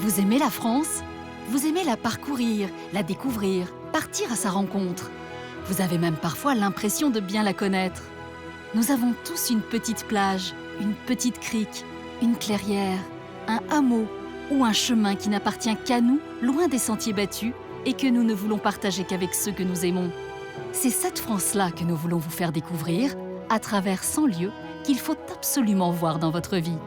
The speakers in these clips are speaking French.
Vous aimez la France? Vous aimez la parcourir, la découvrir, partir à sa rencontre. Vous avez même parfois l'impression de bien la connaître. Nous avons tous une petite plage, une petite crique, une clairière, un hameau ou un chemin qui n'appartient qu'à nous, loin des sentiers battus, et que nous ne voulons partager qu'avec ceux que nous aimons. C'est cette France-là que nous voulons vous faire découvrir à travers 100 lieux qu'il faut absolument voir dans votre vie.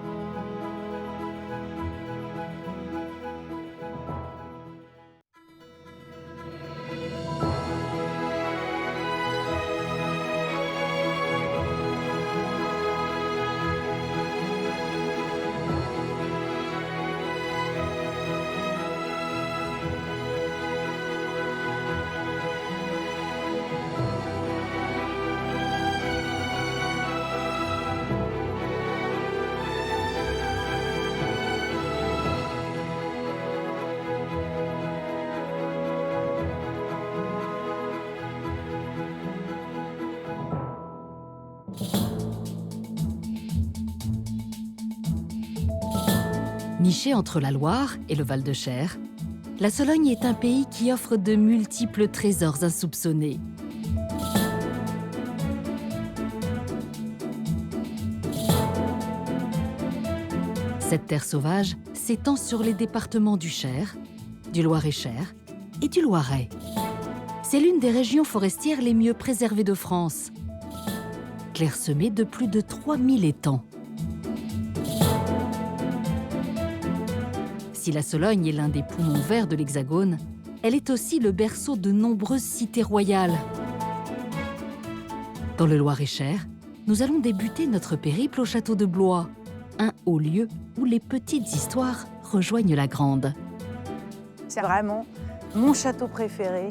Nichée entre la Loire et le Val-de-Cher, la Sologne est un pays qui offre de multiples trésors insoupçonnés. Cette terre sauvage s'étend sur les départements du Cher, du Loir-et-Cher et du Loiret. C'est l'une des régions forestières les mieux préservées de France, clairsemée de plus de 3000 étangs. Si la Sologne est l'un des poumons verts de l'Hexagone, elle est aussi le berceau de nombreuses cités royales. Dans le Loir-et-Cher, nous allons débuter notre périple au château de Blois, un haut lieu où les petites histoires rejoignent la grande. C'est vraiment mon château préféré.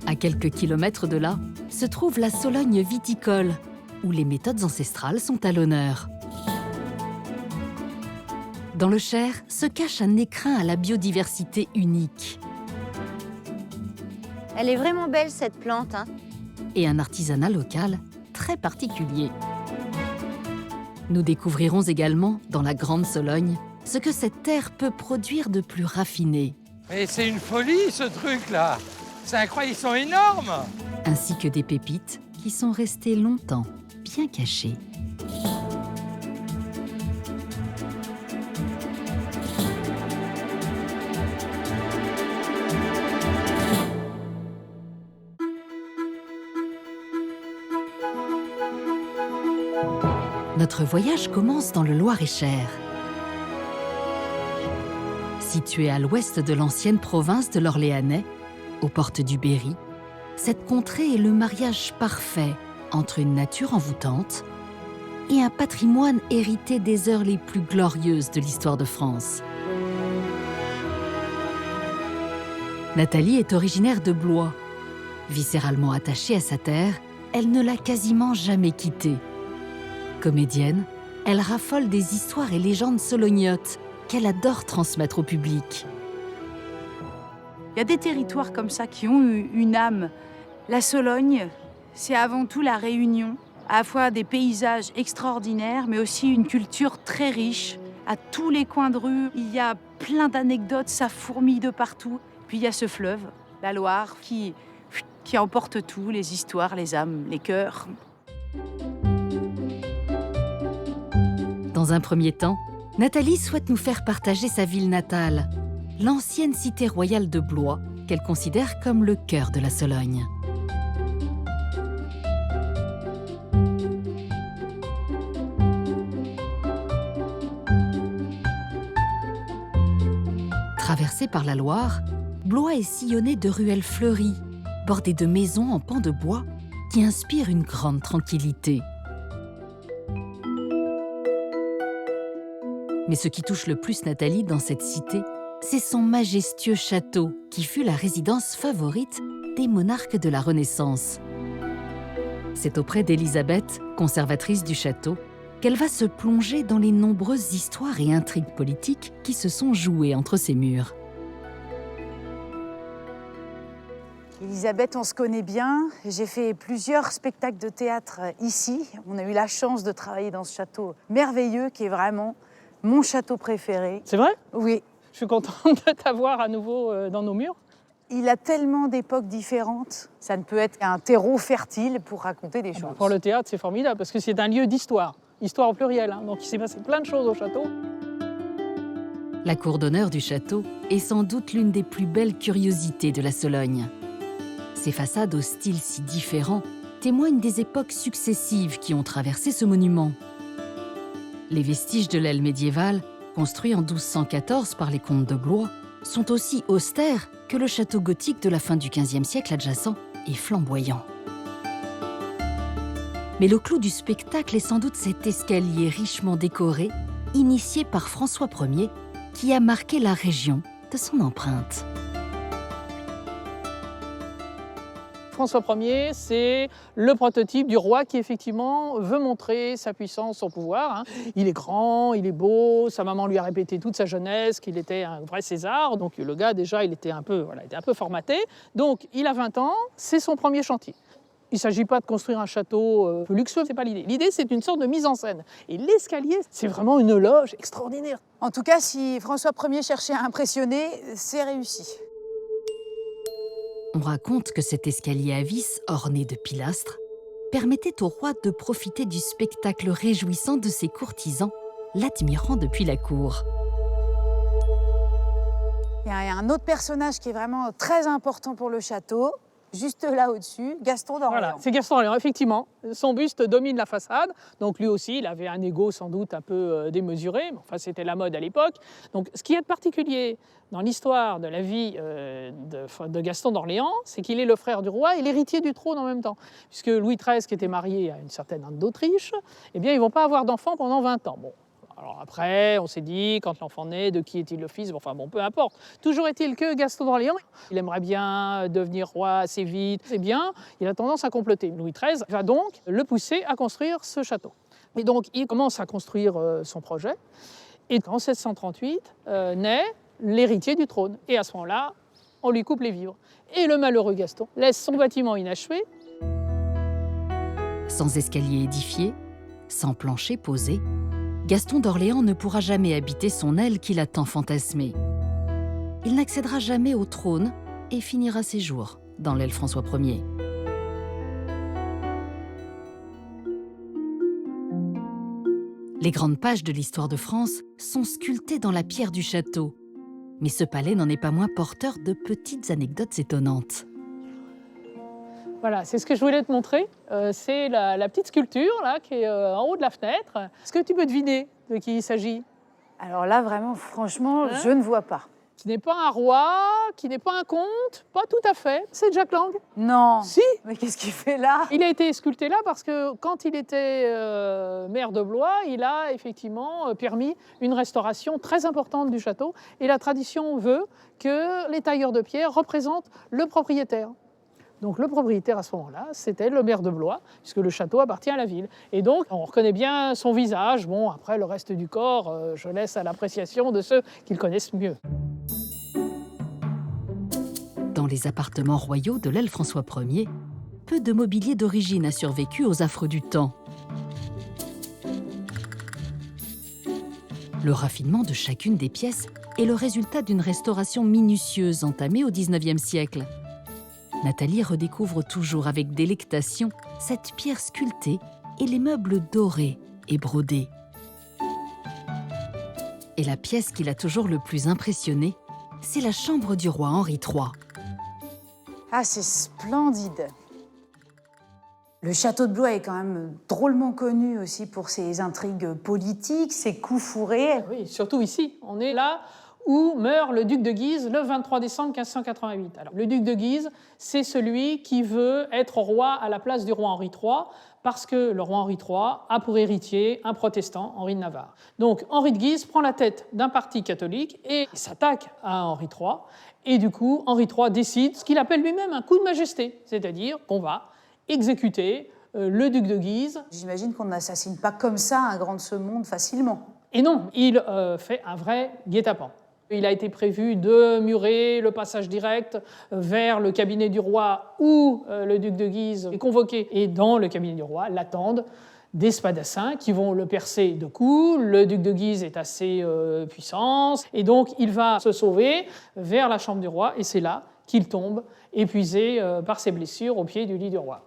À quelques kilomètres de là, se trouve la Sologne viticole, où les méthodes ancestrales sont à l'honneur. Dans le Cher se cache un écrin à la biodiversité unique. Elle est vraiment belle, cette plante, hein. Et un artisanat local très particulier. Nous découvrirons également, dans la Grande Sologne, ce que cette terre peut produire de plus raffiné. Mais c'est une folie, ce truc-là. C'est incroyable, ils sont énormes. Ainsi que des pépites qui sont restées longtemps bien cachées. Notre voyage commence dans le Loir-et-Cher. Située à l'ouest de l'ancienne province de l'Orléanais, aux portes du Berry, cette contrée est le mariage parfait entre une nature envoûtante et un patrimoine hérité des heures les plus glorieuses de l'histoire de France. Nathalie est originaire de Blois. Viscéralement attachée à sa terre, elle ne l'a quasiment jamais quittée. Comédienne, elle raffole des histoires et légendes solognotes qu'elle adore transmettre au public. Il y a des territoires comme ça qui ont eu une âme. La Sologne, c'est avant tout la réunion, à la fois des paysages extraordinaires, mais aussi une culture très riche. À tous les coins de rue, il y a plein d'anecdotes, ça fourmille de partout. Puis il y a ce fleuve, la Loire, qui emporte tout, les histoires, les âmes, les cœurs. Dans un premier temps, Nathalie souhaite nous faire partager sa ville natale, l'ancienne cité royale de Blois, qu'elle considère comme le cœur de la Sologne. Traversée par la Loire, Blois est sillonnée de ruelles fleuries, bordées de maisons en pans de bois qui inspirent une grande tranquillité. Mais ce qui touche le plus Nathalie dans cette cité, c'est son majestueux château, qui fut la résidence favorite des monarques de la Renaissance. C'est auprès d'Élisabeth, conservatrice du château, qu'elle va se plonger dans les nombreuses histoires et intrigues politiques qui se sont jouées entre ces murs. Elisabeth, on se connaît bien. J'ai fait plusieurs spectacles de théâtre ici. On a eu la chance de travailler dans ce château merveilleux qui est vraiment mon château préféré. C'est vrai? Oui. Je suis contente de t'avoir à nouveau dans nos murs. Il a tellement d'époques différentes. Ça ne peut être qu'un terreau fertile pour raconter des choses. Pour le théâtre, c'est formidable parce que c'est un lieu d'histoire. Histoire au pluriel, hein. Donc il s'est passé plein de choses au château. La cour d'honneur du château est sans doute l'une des plus belles curiosités de la Sologne. Ses façades au style si différent témoignent des époques successives qui ont traversé ce monument. Les vestiges de l'aile médiévale, construits en 1214 par les comtes de Blois, sont aussi austères que le château gothique de la fin du XVe siècle adjacent et flamboyant. Mais le clou du spectacle est sans doute cet escalier richement décoré, initié par François Ier, qui a marqué la région de son empreinte. François Ier, c'est le prototype du roi qui effectivement veut montrer sa puissance, son pouvoir, hein. Il est grand, il est beau, sa maman lui a répété toute sa jeunesse qu'il était un vrai César. Donc le gars déjà, il était un peu formaté. Donc il a 20 ans, c'est son premier chantier. Il ne s'agit pas de construire un château luxueux, c'est pas l'idée. L'idée, c'est une sorte de mise en scène. Et l'escalier, c'est vraiment une loge extraordinaire. En tout cas, si François Ier cherchait à impressionner, c'est réussi. On raconte que cet escalier à vis, orné de pilastres, permettait au roi de profiter du spectacle réjouissant de ses courtisans, l'admirant depuis la cour. Il y a un autre personnage qui est vraiment très important pour le château, juste là au-dessus, Gaston d'Orléans. Voilà, c'est Gaston d'Orléans, effectivement. Son buste domine la façade. Donc lui aussi, il avait un ego sans doute un peu démesuré. Mais enfin, c'était la mode à l'époque. Donc ce qui est particulier dans l'histoire de la vie de Gaston d'Orléans, c'est qu'il est le frère du roi et l'héritier du trône en même temps. Puisque Louis XIII, qui était marié à une certaine Anne d'Autriche, eh bien, ils ne vont pas avoir d'enfants pendant 20 ans. Bon. Alors après, on s'est dit, quand l'enfant naît, de qui est-il le fils? Enfin bon, peu importe. Toujours est-il que Gaston d'Orléans, il aimerait bien devenir roi assez vite. Eh bien, il a tendance à comploter. Louis XIII va donc le pousser à construire ce château. Et donc, il commence à construire son projet. Et en 1738, naît l'héritier du trône. Et à ce moment-là, on lui coupe les vivres. Et le malheureux Gaston laisse son bâtiment inachevé. Sans escalier édifié, sans plancher posé, Gaston d'Orléans ne pourra jamais habiter son aile qu'il a tant fantasmée. Il n'accédera jamais au trône et finira ses jours dans l'aile François Ier. Les grandes pages de l'histoire de France sont sculptées dans la pierre du château. Mais ce palais n'en est pas moins porteur de petites anecdotes étonnantes. Voilà, c'est ce que je voulais te montrer. C'est la petite sculpture là, qui est en haut de la fenêtre. Est-ce que tu peux deviner de qui il s'agit? Alors là, vraiment, franchement, je ne vois pas. Qui n'est pas un roi, qui n'est pas un comte, pas tout à fait. C'est Jack Lang. Non. Si. Mais qu'est-ce qu'il fait là? Il a été sculpté là parce que quand il était maire de Blois, il a effectivement permis une restauration très importante du château. Et la tradition veut que les tailleurs de pierre représentent le propriétaire. Donc le propriétaire à ce moment-là, c'était le maire de Blois, puisque le château appartient à la ville. Et donc on reconnaît bien son visage. Bon, après le reste du corps, je laisse à l'appréciation de ceux qui le connaissent mieux. Dans les appartements royaux de l'aile François Ier, peu de mobilier d'origine a survécu aux affres du temps. Le raffinement de chacune des pièces est le résultat d'une restauration minutieuse entamée au XIXe siècle. Nathalie redécouvre toujours avec délectation cette pierre sculptée et les meubles dorés et brodés. Et la pièce qui l'a toujours le plus impressionnée, c'est la chambre du roi Henri III. Ah, c'est splendide. Le château de Blois est quand même drôlement connu aussi pour ses intrigues politiques, ses coups fourrés. Oui, surtout ici. On est là où meurt le duc de Guise le 23 décembre 1588. Alors, le duc de Guise, c'est celui qui veut être roi à la place du roi Henri III, parce que le roi Henri III a pour héritier un protestant, Henri de Navarre. Donc Henri de Guise prend la tête d'un parti catholique et s'attaque à Henri III. Et du coup, Henri III décide ce qu'il appelle lui-même un coup de majesté, c'est-à-dire qu'on va exécuter le duc de Guise. J'imagine qu'on n'assassine pas comme ça un grand de ce monde facilement. Et non, il fait un vrai guet-apens. Il a été prévu de murer le passage direct vers le cabinet du roi où le duc de Guise est convoqué. Et dans le cabinet du roi l'attendent des spadassins qui vont le percer de coups. Le duc de Guise est assez puissant, et donc il va se sauver vers la chambre du roi, et c'est là qu'il tombe, épuisé par ses blessures au pied du lit du roi.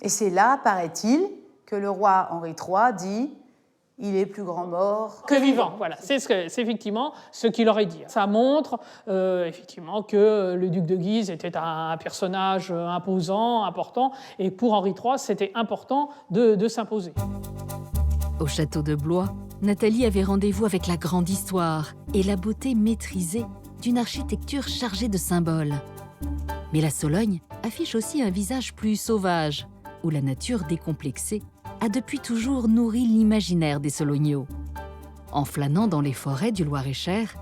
Et c'est là, paraît-il, que le roi Henri III dit « il est plus grand mort que vivant ». Voilà, c'est effectivement ce qu'il aurait dit. Ça montre effectivement que le duc de Guise était un personnage imposant, important, et pour Henri III, c'était important de s'imposer. Au château de Blois, Nathalie avait rendez-vous avec la grande histoire et la beauté maîtrisée d'une architecture chargée de symboles. Mais la Sologne affiche aussi un visage plus sauvage, où la nature décomplexée a depuis toujours nourri l'imaginaire des Sologneaux. En flânant dans les forêts du Loir-et-Cher,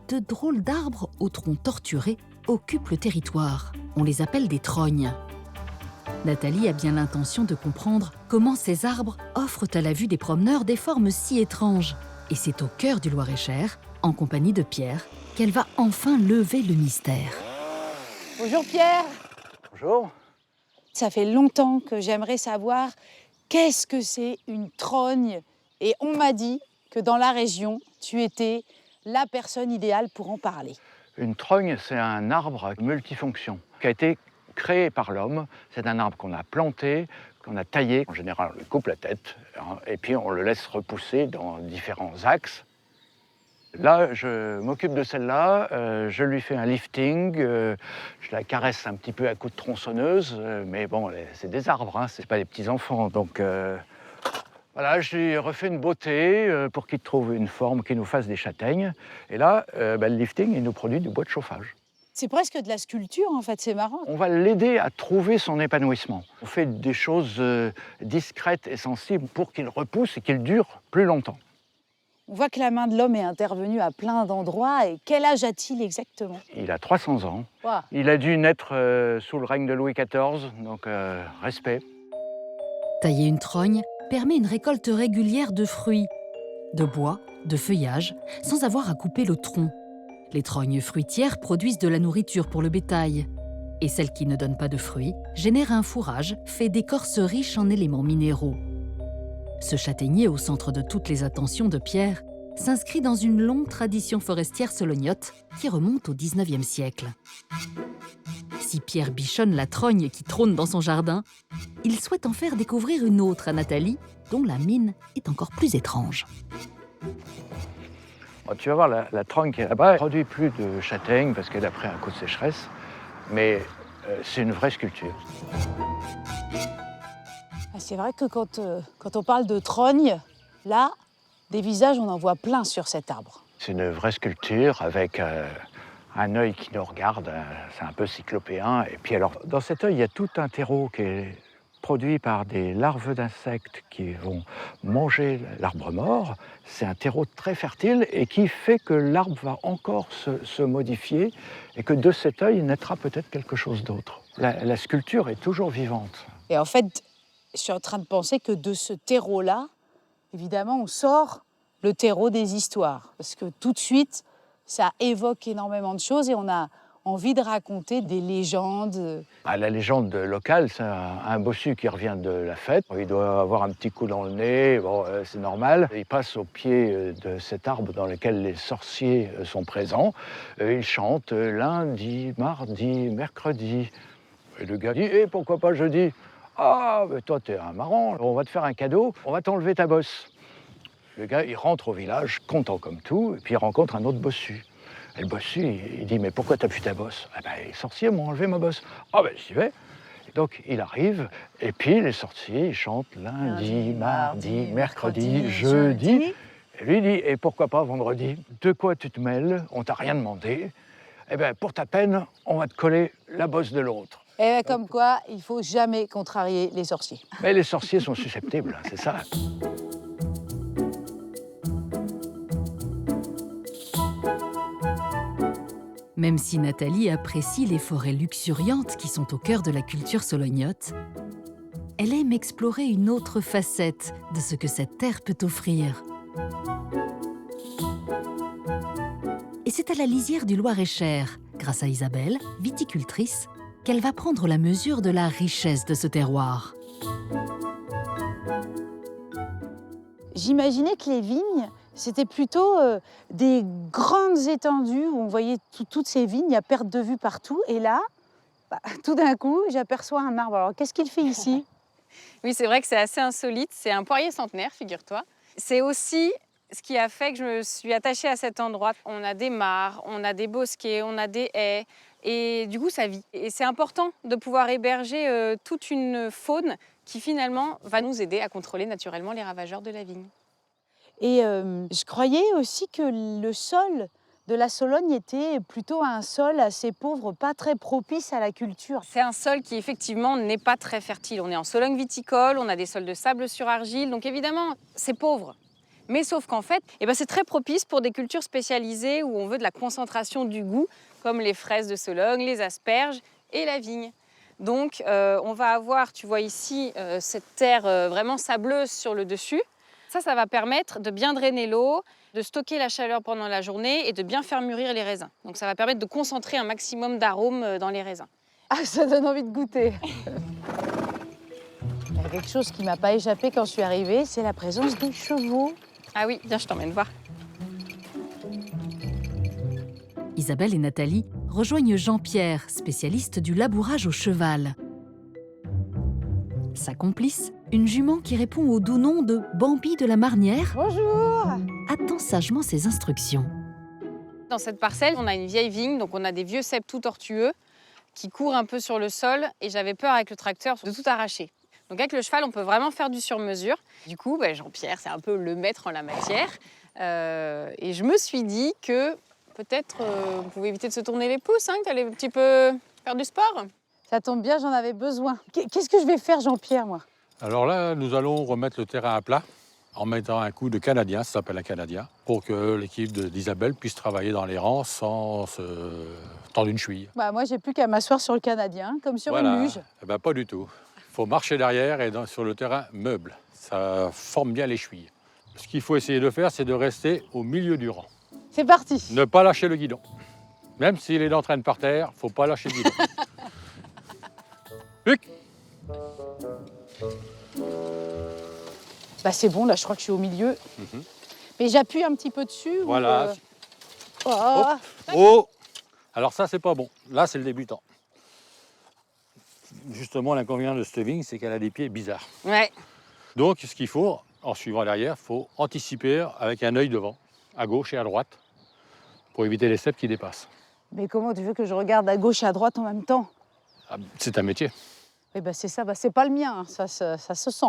de drôles d'arbres aux troncs torturés occupent le territoire. On les appelle des trognes. Nathalie a bien l'intention de comprendre comment ces arbres offrent à la vue des promeneurs des formes si étranges. Et c'est au cœur du Loir-et-Cher, en compagnie de Pierre, qu'elle va enfin lever le mystère. Bonjour Pierre. Bonjour. Ça fait longtemps que j'aimerais savoir qu'est-ce que c'est une trogne. Et on m'a dit que dans la région, tu étais la personne idéale pour en parler. Une trogne, c'est un arbre multifonction qui a été créé par l'homme. C'est un arbre qu'on a planté, qu'on a taillé. En général, on lui coupe la tête et puis on le laisse repousser dans différents axes. Là, je m'occupe de celle-là, je lui fais un lifting, je la caresse un petit peu à coups de tronçonneuse, mais bon, c'est des arbres, hein, c'est pas des petits-enfants. Donc voilà, je lui refais une beauté pour qu'il trouve une forme qui nous fasse des châtaignes. Et là, le lifting, il nous produit du bois de chauffage. C'est presque de la sculpture, en fait, c'est marrant. On va l'aider à trouver son épanouissement. On fait des choses discrètes et sensibles pour qu'il repousse et qu'il dure plus longtemps. On voit que la main de l'homme est intervenue à plein d'endroits. Et quel âge a-t-il exactement? Il a 300 ans. Wow. Il a dû naître sous le règne de Louis XIV, donc respect. Tailler une trogne permet une récolte régulière de fruits, de bois, de feuillage, sans avoir à couper le tronc. Les trognes fruitières produisent de la nourriture pour le bétail. Et celles qui ne donnent pas de fruits génèrent un fourrage fait d'écorces riches en éléments minéraux. Ce châtaignier, au centre de toutes les attentions de Pierre, s'inscrit dans une longue tradition forestière solognote qui remonte au XIXe siècle. Si Pierre bichonne la trogne qui trône dans son jardin, il souhaite en faire découvrir une autre à Nathalie, dont la mine est encore plus étrange. Bon, tu vas voir, la trogne qui est là-bas, elle ne produit plus de châtaignes parce qu'elle a pris un coup de sécheresse, mais c'est une vraie sculpture. C'est vrai que quand on parle de trogne, là, des visages, on en voit plein sur cet arbre. C'est une vraie sculpture avec un œil qui nous regarde, c'est un peu cyclopéen. Et puis alors, dans cet œil, il y a tout un terreau qui est produit par des larves d'insectes qui vont manger l'arbre mort. C'est un terreau très fertile et qui fait que l'arbre va encore se modifier et que de cet œil naîtra peut-être quelque chose d'autre. La sculpture est toujours vivante. Et en fait, je suis en train de penser que de ce terreau-là, évidemment, on sort le terreau des histoires. Parce que tout de suite, ça évoque énormément de choses et on a envie de raconter des légendes. La légende locale, c'est un bossu qui revient de la fête. Il doit avoir un petit coup dans le nez, bon, c'est normal. Il passe au pied de cet arbre dans lequel les sorciers sont présents. Il chante lundi, mardi, mercredi. Et le gars dit « pourquoi pas jeudi ?» Ah, mais toi, t'es un marrant, on va te faire un cadeau, on va t'enlever ta bosse. Le gars, il rentre au village, content comme tout, et puis il rencontre un autre bossu. Et le bossu, il dit, mais pourquoi t'as plus ta bosse? Ah ben, les sorciers m'ont enlevé ma bosse. Ah ben, j'y vais. Et donc, il arrive, et puis les sorciers, ils chantent lundi, mardi, mercredi, jeudi. Et lui dit, et pourquoi pas vendredi? De quoi tu te mêles? On t'a rien demandé. Eh bien, pour ta peine, on va te coller la bosse de l'autre. Et bien, comme quoi, il ne faut jamais contrarier les sorciers. Mais les sorciers sont susceptibles, c'est ça. Même si Nathalie apprécie les forêts luxuriantes qui sont au cœur de la culture solognote, elle aime explorer une autre facette de ce que cette terre peut offrir. Et c'est à la lisière du Loir-et-Cher, grâce à Isabelle, viticultrice, qu'elle va prendre la mesure de la richesse de ce terroir. J'imaginais que les vignes, c'était plutôt des grandes étendues où on voyait toutes ces vignes à perte de vue partout. Et là, tout d'un coup, j'aperçois un arbre. Alors, qu'est-ce qu'il fait ici? Oui, c'est vrai que c'est assez insolite. C'est un poirier centenaire, figure-toi. C'est aussi ce qui a fait que je me suis attachée à cet endroit. On a des mares, on a des bosquets, on a des haies. Et du coup, ça vit. Et c'est important de pouvoir héberger toute une faune qui, finalement, va nous aider à contrôler naturellement les ravageurs de la vigne. Et je croyais aussi que le sol de la Sologne était plutôt un sol assez pauvre, pas très propice à la culture. C'est un sol qui, effectivement, n'est pas très fertile. On est en Sologne viticole, on a des sols de sable sur argile, donc évidemment, c'est pauvre. Mais sauf qu'en fait, c'est très propice pour des cultures spécialisées où on veut de la concentration du goût, comme les fraises de Sologne, les asperges et la vigne. Donc, on va avoir, tu vois ici, cette terre vraiment sableuse sur le dessus. Ça va permettre de bien drainer l'eau, de stocker la chaleur pendant la journée et de bien faire mûrir les raisins. Donc ça va permettre de concentrer un maximum d'arômes dans les raisins. Ah, ça donne envie de goûter. Il y a quelque chose qui ne m'a pas échappé quand je suis arrivée, c'est la présence des chevaux. Ah oui, viens, je t'emmène voir. Isabelle et Nathalie rejoignent Jean-Pierre, spécialiste du labourage au cheval. Sa complice, une jument qui répond au doux nom de Bambi de la Marnière, Bonjour! attend sagement ses instructions. Dans cette parcelle, on a une vieille vigne, donc on a des vieux cèpes tout tortueux qui courent un peu sur le sol et j'avais peur avec le tracteur de tout arracher. Donc avec le cheval, on peut vraiment faire du sur-mesure. Du coup, Jean-Pierre, c'est un peu le maître en la matière. Et je me suis dit que peut-être on pouvait éviter de se tourner les pouces, que tu allais un petit peu faire du sport. Ça tombe bien, j'en avais besoin. Qu'est-ce que je vais faire, Jean-Pierre, moi? Alors là, nous allons remettre le terrain à plat en mettant un coup de canadien, ça s'appelle un canadien, pour que l'équipe d'Isabelle puisse travailler dans les rangs sans se tendre une cheville. Moi, j'ai plus qu'à m'asseoir sur le canadien, comme sur une luge. Pas du tout. Il faut marcher derrière et sur le terrain meuble. Ça forme bien les chevilles. Ce qu'il faut essayer de faire, c'est de rester au milieu du rang. C'est parti. Ne pas lâcher le guidon. Même s'il est d'entraîne par terre, il ne faut pas lâcher le guidon. Luc! C'est bon, là, je crois que je suis au milieu. Mais j'appuie un petit peu dessus. Voilà. Oh. Alors ça, c'est pas bon. Là, c'est le débutant. Justement, l'inconvénient de cette vigne, c'est qu'elle a des pieds bizarres. Ouais. Donc, ce qu'il faut, en suivant derrière, il faut anticiper avec un œil devant, à gauche et à droite, pour éviter les cèpes qui dépassent. Mais comment tu veux que je regarde à gauche et à droite en même temps? C'est un métier. C'est ça, c'est pas le mien, ça se sent.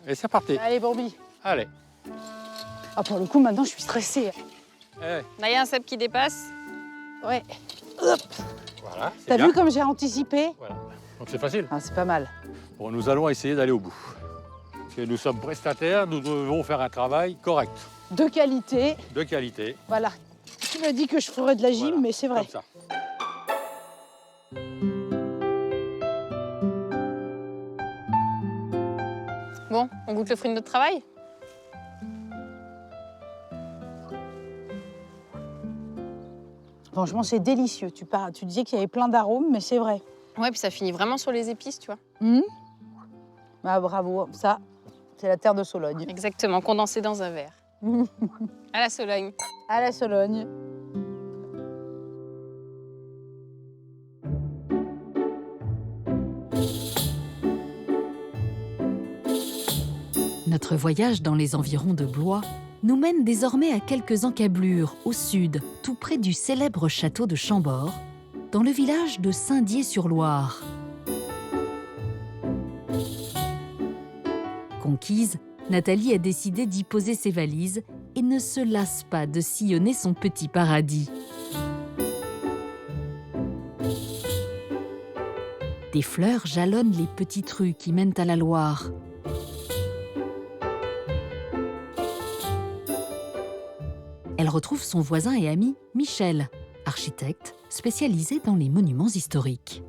Et c'est parti. Allez, Bambi. Allez. Ah, pour le coup, maintenant, je suis stressée. Allez. Là, il y a un cèpe qui dépasse. Ouais. Hop. Voilà. T'as vu comme j'ai anticipé? Voilà. Donc c'est facile. Ah, c'est pas mal. Bon, nous allons essayer d'aller au bout. Parce que nous sommes prestataires, nous devons faire un travail correct. De qualité. De qualité. Voilà. Tu m'as dit que je ferais de la gym, Voilà. mais c'est vrai. Comme ça. Bon, on goûte le fruit de notre travail? Franchement, c'est délicieux. Tu disais qu'il y avait plein d'arômes, mais c'est vrai. Ouais, puis ça finit vraiment sur les épices, tu vois. Bravo, ça, c'est la terre de Sologne. Exactement, condensé dans un verre. À la Sologne. À la Sologne. Notre voyage dans les environs de Blois nous mène désormais à quelques encablures au sud, tout près du célèbre château de Chambord, dans le village de Saint-Dié-sur-Loire. Conquise, Nathalie a décidé d'y poser ses valises et ne se lasse pas de sillonner son petit paradis. Des fleurs jalonnent les petites rues qui mènent à la Loire. Elle retrouve son voisin et ami Michel, architecte spécialisé dans les monuments historiques.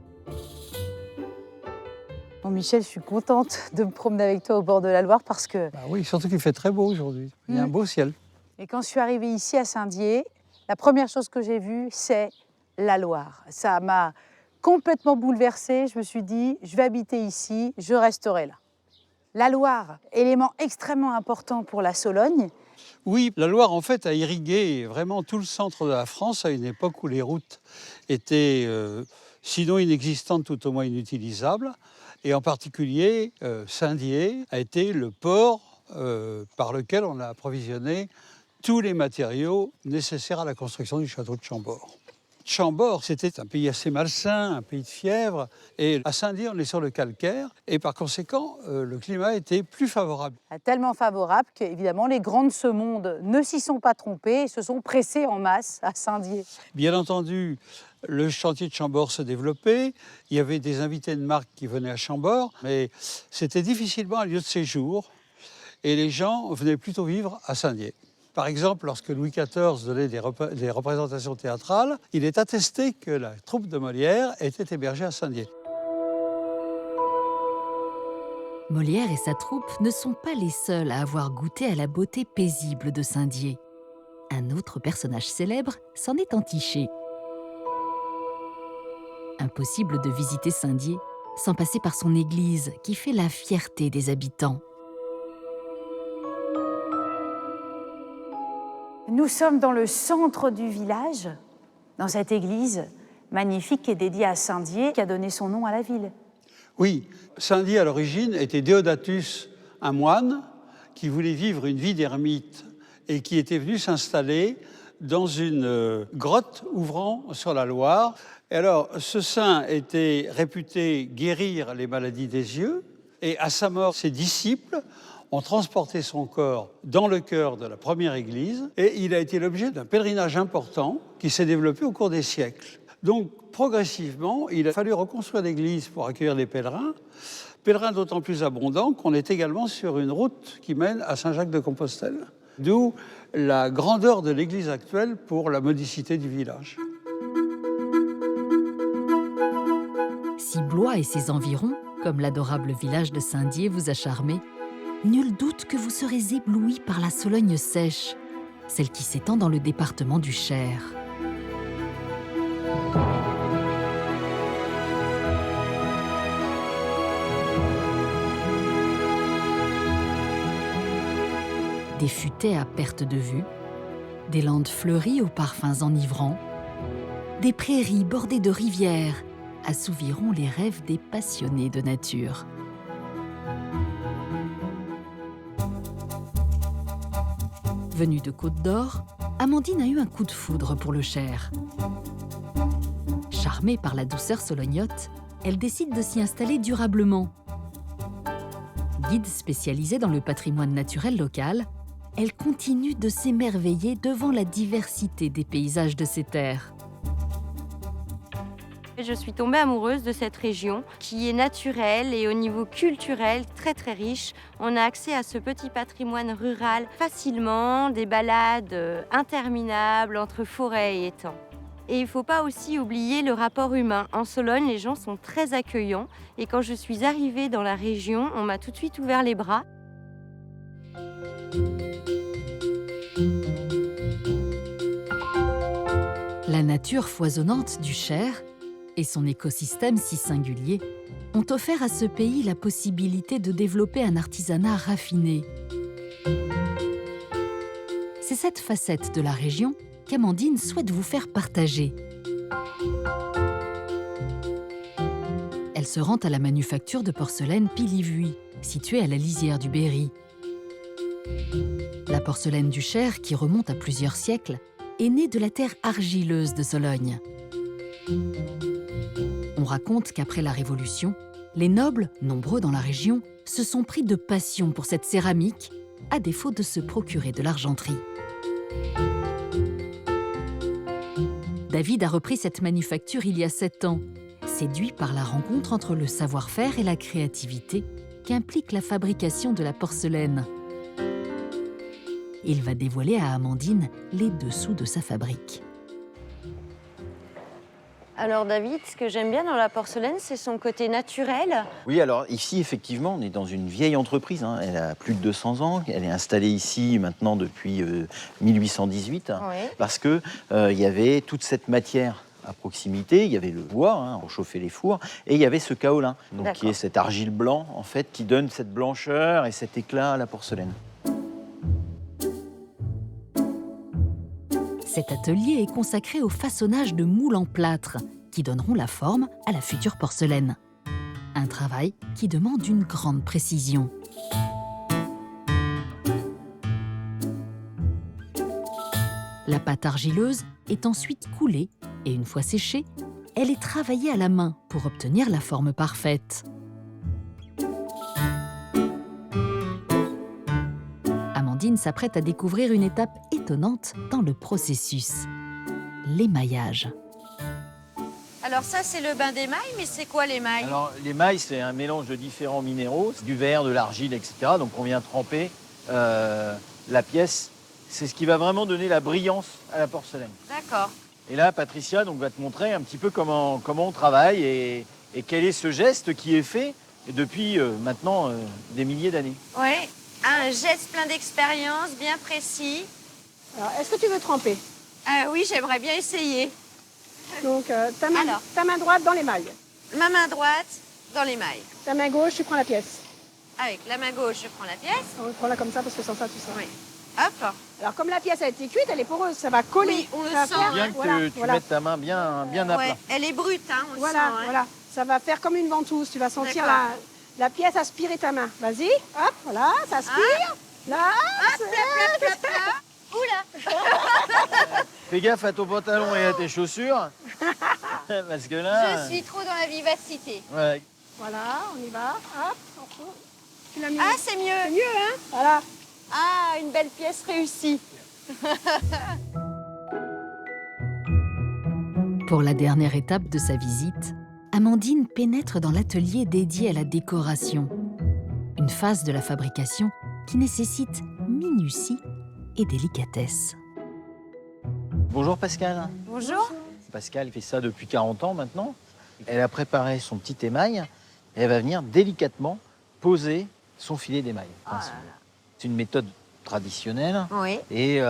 Bon, Michel, je suis contente de me promener avec toi au bord de la Loire parce que... Oui, surtout qu'il fait très beau aujourd'hui. Il y a un beau ciel. Et quand je suis arrivée ici à Saint-Dié, la première chose que j'ai vue, c'est la Loire. Ça m'a complètement bouleversée. Je me suis dit, je vais habiter ici, je resterai là. La Loire, élément extrêmement important pour la Sologne. Oui, la Loire, en fait, a irrigué vraiment tout le centre de la France à une époque où les routes étaient, sinon inexistantes, tout au moins inutilisables. Et en particulier, Saint-Dié a été le port par lequel on a approvisionné tous les matériaux nécessaires à la construction du château de Chambord. Chambord, c'était un pays assez malsain, un pays de fièvre. Et à Saint-Dié, on est sur le calcaire. Et par conséquent, le climat était plus favorable. Tellement favorable qu'évidemment, les grands de ce monde ne s'y sont pas trompés et se sont pressés en masse à Saint-Dié. Bien entendu, le chantier de Chambord se développait. Il y avait des invités de marque qui venaient à Chambord. Mais c'était difficilement un lieu de séjour. Et les gens venaient plutôt vivre à Saint-Dié. Par exemple, lorsque Louis XIV donnait des représentations théâtrales, il est attesté que la troupe de Molière était hébergée à Saint-Dié. Molière et sa troupe ne sont pas les seuls à avoir goûté à la beauté paisible de Saint-Dié. Un autre personnage célèbre s'en est entiché. Impossible de visiter Saint-Dié sans passer par son église qui fait la fierté des habitants. Nous sommes dans le centre du village, dans cette église magnifique qui est dédiée à Saint-Dié, qui a donné son nom à la ville. Oui, Saint-Dié à l'origine était Déodatus, un moine qui voulait vivre une vie d'ermite et qui était venu s'installer dans une grotte ouvrant sur la Loire. Et alors, ce saint était réputé guérir les maladies des yeux et à sa mort, ses disciples ont transporté son corps dans le chœur de la première église et il a été l'objet d'un pèlerinage important qui s'est développé au cours des siècles. Donc, progressivement, il a fallu reconstruire l'église pour accueillir les pèlerins, pèlerins d'autant plus abondants qu'on est également sur une route qui mène à Saint-Jacques-de-Compostelle, d'où la grandeur de l'église actuelle pour la modicité du village. Si Blois et ses environs, comme l'adorable village de Saint-Dié, vous a charmé, nul doute que vous serez ébloui par la Sologne sèche, celle qui s'étend dans le département du Cher. Des futaies à perte de vue, des landes fleuries aux parfums enivrants, des prairies bordées de rivières assouviront les rêves des passionnés de nature. Venue de Côte d'Or, Amandine a eu un coup de foudre pour le Cher. Charmée par la douceur solognote, elle décide de s'y installer durablement. Guide spécialisée dans le patrimoine naturel local, elle continue de s'émerveiller devant la diversité des paysages de ces terres. Je suis tombée amoureuse de cette région qui est naturelle et au niveau culturel très très riche. On a accès à ce petit patrimoine rural facilement, des balades interminables entre forêts et étangs. Et il ne faut pas aussi oublier le rapport humain. En Sologne, les gens sont très accueillants et quand je suis arrivée dans la région, on m'a tout de suite ouvert les bras. La nature foisonnante du Cher et son écosystème si singulier ont offert à ce pays la possibilité de développer un artisanat raffiné. C'est cette facette de la région qu'Amandine souhaite vous faire partager. Elle se rend à la manufacture de porcelaine Pilivuy, située à la lisière du Berry. La porcelaine du Cher, qui remonte à plusieurs siècles, est née de la terre argileuse de Sologne. On raconte qu'après la Révolution, les nobles, nombreux dans la région, se sont pris de passion pour cette céramique, à défaut de se procurer de l'argenterie. David a repris cette manufacture il y a 7 ans, séduit par la rencontre entre le savoir-faire et la créativité qu'implique la fabrication de la porcelaine. Il va dévoiler à Amandine les dessous de sa fabrique. Alors David, ce que j'aime bien dans la porcelaine, c'est son côté naturel. Oui, alors ici, effectivement, on est dans une vieille entreprise. Elle a plus de 200 ans. Elle est installée ici maintenant depuis 1818. Oui. Parce qu'il y avait toute cette matière à proximité. Il y avait le bois, on chauffait les fours, et il y avait ce kaolin, donc qui D'accord. est cet argile blanc en fait, qui donne cette blancheur et cet éclat à la porcelaine. Cet atelier est consacré au façonnage de moules en plâtre qui donneront la forme à la future porcelaine. Un travail qui demande une grande précision. La pâte argileuse est ensuite coulée et une fois séchée, elle est travaillée à la main pour obtenir la forme parfaite. Amandine s'apprête à découvrir une étape étonnante dans le processus, l'émaillage. Alors ça, c'est le bain d'émail, mais c'est quoi l'émail? Alors l'émail, c'est un mélange de différents minéraux, du verre, de l'argile, etc. Donc on vient tremper la pièce. C'est ce qui va vraiment donner la brillance à la porcelaine. D'accord. Et là, Patricia donc, va te montrer un petit peu comment on travaille et quel est ce geste qui est fait depuis maintenant des milliers d'années. Oui, un geste plein d'expérience, bien précis. Alors, est-ce que tu veux tremper? Oui, j'aimerais bien essayer. Donc, ta main droite dans l'émail. Ma main droite dans l'émail. Ta main gauche, tu prends la pièce. Avec la main gauche, je prends la pièce. On prend-la comme ça parce que sans ça, tu sens. Oui. Hop. Alors, comme la pièce a été cuite, elle est poreuse, ça va coller. Oui, on le Ça va sent. faire- Bien que tu mettes ta main bien à plat. Ouais, elle est brute, hein, on le Voilà, sent. Hein. voilà. Ça va faire comme une ventouse. Tu vas sentir D'accord. la pièce aspirer ta main. Vas-y, hop, voilà, ça aspire. Là, Oula. Fais gaffe à ton pantalon et à tes chaussures. Parce que là... Je suis trop dans la vivacité. Ouais. voilà, on y va. Hop, on retourne. Tu l'as mis. Ah, c'est mieux. C'est mieux, hein? Voilà. Ah, une belle pièce réussie. Pour la dernière étape de sa visite, Amandine pénètre dans l'atelier dédié à la décoration. Une phase de la fabrication qui nécessite minutie et délicatesse. Bonjour Pascal. Bonjour. Pascal fait ça depuis 40 ans maintenant. Elle a préparé son petit émail et elle va venir délicatement poser son filet d'émail. C'est une méthode traditionnelle Oui. et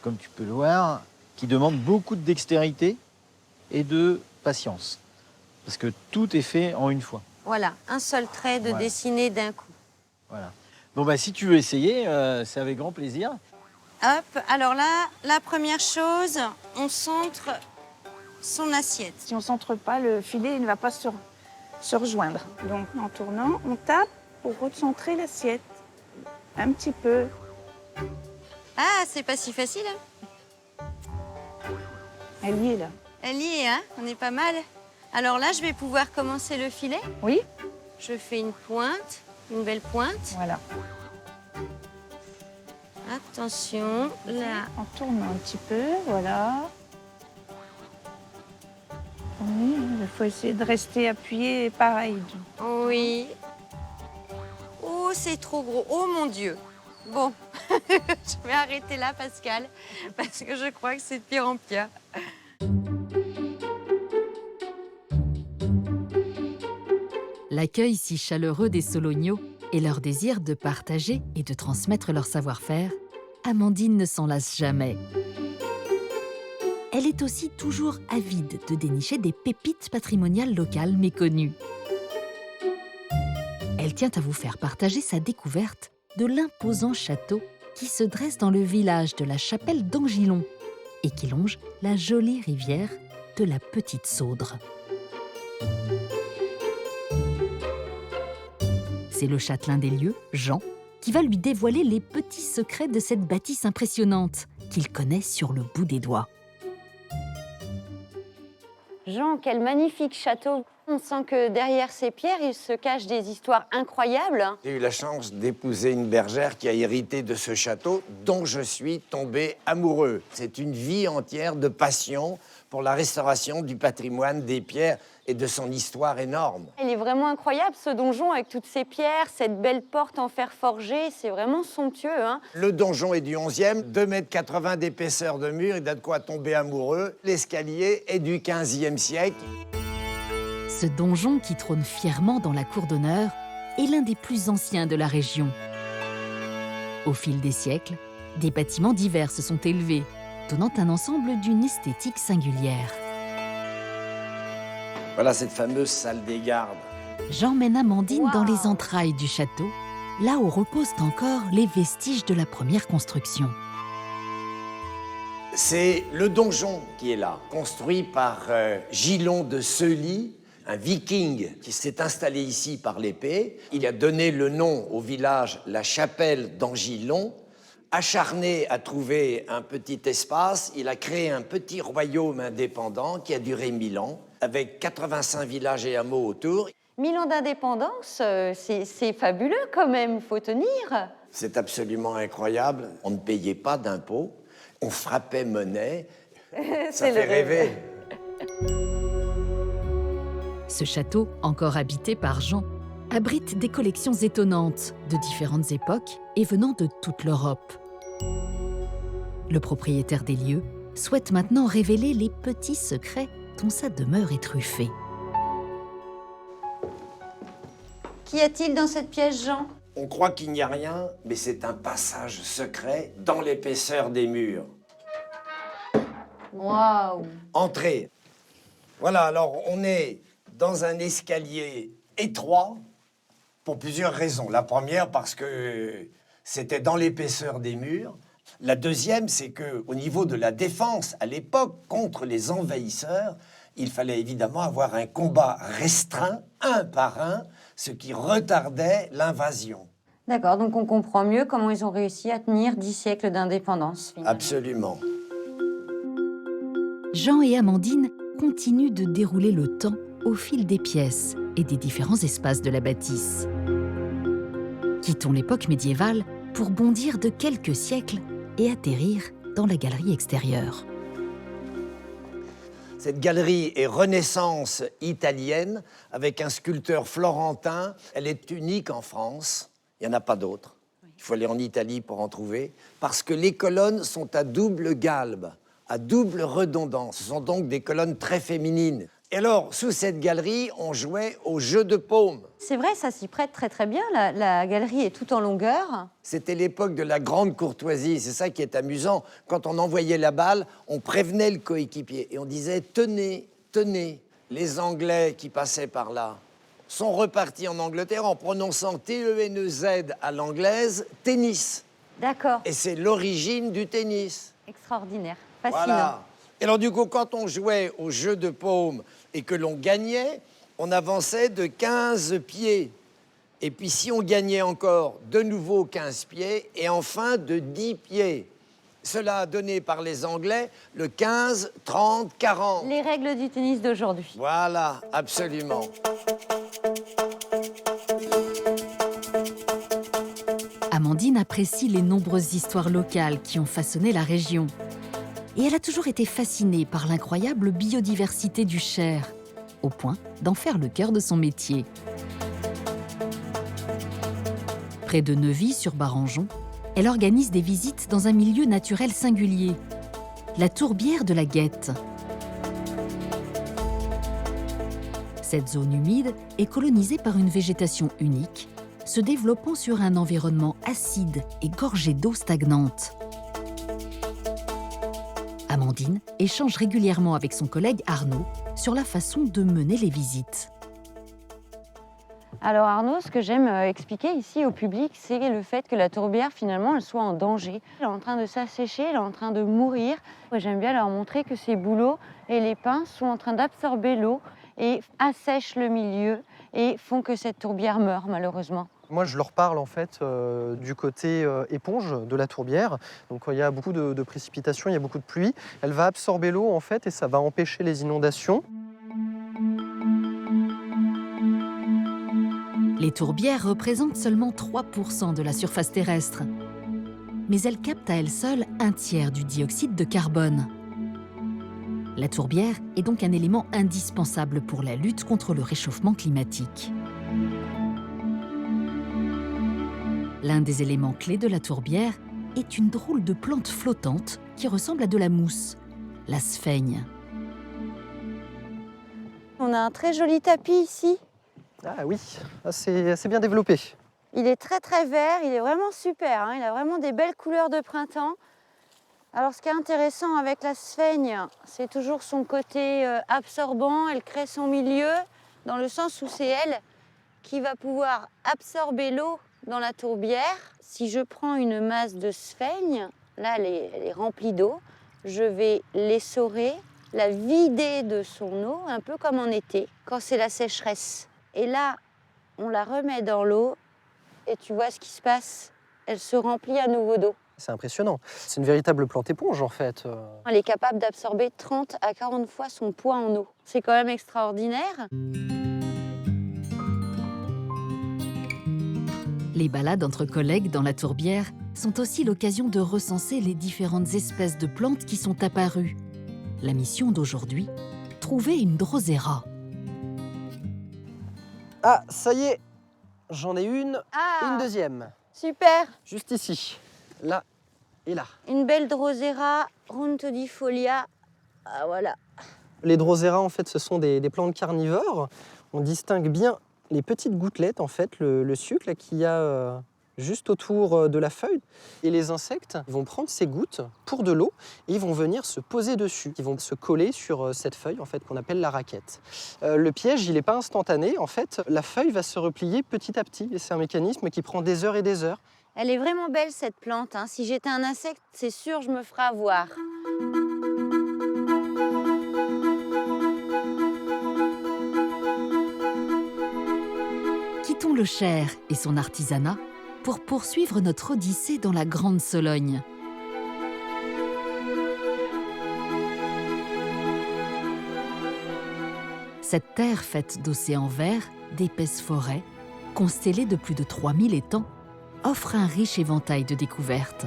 comme tu peux le voir, qui demande beaucoup de dextérité et de patience. Parce que tout est fait en une fois. Voilà, un seul trait de Voilà. dessiner d'un coup. Voilà. Bon, bah, si tu veux essayer, c'est avec grand plaisir. Hop, alors là, la première chose, on centre son assiette. Si on ne centre pas, le filet il ne va pas se rejoindre. Donc en tournant, on tape pour recentrer l'assiette. Un petit peu. Ah, c'est pas si facile, hein? Elle y est là. Elle y est, hein? On est pas mal. Alors là, je vais pouvoir commencer le filet. Oui, Je fais une pointe, une belle pointe. voilà. Attention, là. En tournant un petit peu, voilà. Oui, il faut essayer de rester appuyé pareil. Oui. Oh, c'est trop gros. Oh mon Dieu. Bon, je vais arrêter là, Pascal, parce que je crois que c'est de pire en pire. L'accueil si chaleureux des Solognos et leur désir de partager et de transmettre leur savoir-faire, Amandine ne s'en lasse jamais. Elle est aussi toujours avide de dénicher des pépites patrimoniales locales méconnues. Elle tient à vous faire partager sa découverte de l'imposant château qui se dresse dans le village de la Chapelle d'Angilon et qui longe la jolie rivière de la Petite Saudre. C'est le châtelain des lieux, Jean, qui va lui dévoiler les petits secrets de cette bâtisse impressionnante qu'il connaît sur le bout des doigts. Jean, quel magnifique château. On sent que derrière ces pierres, il se cache des histoires incroyables. J'ai eu la chance d'épouser une bergère qui a hérité de ce château dont je suis tombé amoureux. C'est une vie entière de passion pour la restauration du patrimoine des pierres et de son histoire énorme. Il est vraiment incroyable, ce donjon, avec toutes ces pierres, cette belle porte en fer forgé. C'est vraiment somptueux, hein. Le donjon est du 11e, 2,80 m d'épaisseur de mur, il a de quoi tomber amoureux. L'escalier est du 15e siècle. Ce donjon qui trône fièrement dans la cour d'honneur est l'un des plus anciens de la région. Au fil des siècles, des bâtiments divers se sont élevés, donnant un ensemble d'une esthétique singulière. Voilà cette fameuse salle des gardes. J'emmène Amandine dans les entrailles du château, là où reposent encore les vestiges de la première construction. C'est le donjon qui est là, construit par Gilon de Seuly, un viking qui s'est installé ici par l'épée. Il a donné le nom au village La Chapelle d'Angilon. Acharné à trouver un petit espace, il a créé un petit royaume indépendant qui a duré 1000 ans, avec 85 villages et hameaux autour. 1000 ans d'indépendance, c'est fabuleux quand même, il faut tenir. C'est absolument incroyable. On ne payait pas d'impôts, on frappait monnaie. Ça fait rêver. Ce château, encore habité par Jean, abrite des collections étonnantes de différentes époques et venant de toute l'Europe. Le propriétaire des lieux souhaite maintenant révéler les petits secrets dont sa demeure est truffée. Qu'y a-t-il dans cette pièce, Jean? On croit qu'il n'y a rien, mais c'est un passage secret dans l'épaisseur des murs. Waouh! Entrée. Voilà, alors on est dans un escalier étroit pour plusieurs raisons. La première, parce que c'était dans l'épaisseur des murs. La deuxième, c'est qu'au niveau de la défense, à l'époque, contre les envahisseurs, il fallait évidemment avoir un combat restreint, un par un, ce qui retardait l'invasion. D'accord, donc on comprend mieux comment ils ont réussi à tenir 10 siècles d'indépendance. Finalement. Absolument. Jean et Amandine continuent de dérouler le temps au fil des pièces et des différents espaces de la bâtisse. Quittons l'époque médiévale pour bondir de quelques siècles et atterrir dans la galerie extérieure. Cette galerie est Renaissance italienne avec un sculpteur florentin. Elle est unique en France, il n'y en a pas d'autres. Il faut aller en Italie pour en trouver, parce que les colonnes sont à double galbe, à double redondance. Ce sont donc des colonnes très féminines. Et alors, sous cette galerie, on jouait au jeu de paume. C'est vrai, ça s'y prête très très bien. La galerie est tout en longueur. C'était l'époque de la grande courtoisie. C'est ça qui est amusant. Quand on envoyait la balle, on prévenait le coéquipier. Et on disait, tenez, tenez. Les Anglais qui passaient par là sont repartis en Angleterre en prononçant T-E-N-E-Z à l'anglaise, tennis. D'accord. Et c'est l'origine du tennis. Extraordinaire, fascinant. Voilà. Et alors du coup, quand on jouait au jeu de paume et que l'on gagnait, on avançait de 15 pieds. Et puis si on gagnait encore, de nouveau 15 pieds, et enfin de 10 pieds. Cela a donné par les Anglais le 15, 30, 40. Les règles du tennis d'aujourd'hui. Voilà, absolument. Amandine apprécie les nombreuses histoires locales qui ont façonné la région. Et elle a toujours été fascinée par l'incroyable biodiversité du Cher, au point d'en faire le cœur de son métier. Près de Neuvy-sur-Barangeon, elle organise des visites dans un milieu naturel singulier, la tourbière de la Guette. Cette zone humide est colonisée par une végétation unique, se développant sur un environnement acide et gorgé d'eau stagnante. Amandine échange régulièrement avec son collègue Arnaud sur la façon de mener les visites. Alors Arnaud, ce que j'aime expliquer ici au public, c'est le fait que la tourbière, finalement, elle soit en danger. Elle est en train de s'assécher, elle est en train de mourir. J'aime bien leur montrer que ces bouleaux et les pins sont en train d'absorber l'eau et assèchent le milieu et font que cette tourbière meurt, malheureusement. Moi, je leur parle en fait du côté éponge de la tourbière. Donc, il y a beaucoup de précipitations, il y a beaucoup de pluie. Elle va absorber l'eau en fait et ça va empêcher les inondations. Les tourbières représentent seulement 3% de la surface terrestre. Mais elles captent à elles seules un tiers du dioxyde de carbone. La tourbière est donc un élément indispensable pour la lutte contre le réchauffement climatique. L'un des éléments clés de la tourbière est une drôle de plante flottante qui ressemble à de la mousse, la sphaigne. On a un très joli tapis ici. Ah oui, c'est assez bien développé. Il est très très vert, il est vraiment super, hein. Il a vraiment des belles couleurs de printemps. Alors ce qui est intéressant avec la sphaigne, c'est toujours son côté absorbant. Elle crée son milieu dans le sens où c'est elle qui va pouvoir absorber l'eau dans la tourbière. Si je prends une masse de sphaigne, là elle est remplie d'eau, je vais l'essorer, la vider de son eau, un peu comme en été, quand c'est la sécheresse. Et là, on la remet dans l'eau et tu vois ce qui se passe. Elle se remplit à nouveau d'eau. C'est impressionnant. C'est une véritable plante éponge en fait. Elle est capable d'absorber 30 à 40 fois son poids en eau. C'est quand même extraordinaire. Les balades entre collègues dans la tourbière sont aussi l'occasion de recenser les différentes espèces de plantes qui sont apparues. La mission d'aujourd'hui, trouver une drosera. Ah, ça y est, j'en ai une, Ah, une deuxième. super. Juste ici, là et là. Une belle drosera runtudifolia. Ah, voilà. Les drosera, en fait, ce sont des plantes carnivores. On distingue bien les petites gouttelettes, en fait, le sucre là, qu'il y a juste autour de la feuille. Et les insectes vont prendre ces gouttes pour de l'eau et ils vont venir se poser dessus. Ils vont se coller sur cette feuille, en fait, qu'on appelle la raquette. Le piège, il n'est pas instantané. En fait, la feuille va se replier petit à petit. Et c'est un mécanisme qui prend des heures et des heures. Elle est vraiment belle cette plante. Hein. Si j'étais un insecte, c'est sûr je me ferais avoir. Quittons le Cher et son artisanat pour poursuivre notre odyssée dans la Grande Sologne. Cette terre faite d'océans verts, d'épaisses forêts, constellée de plus de 3000 étangs, offre un riche éventail de découvertes.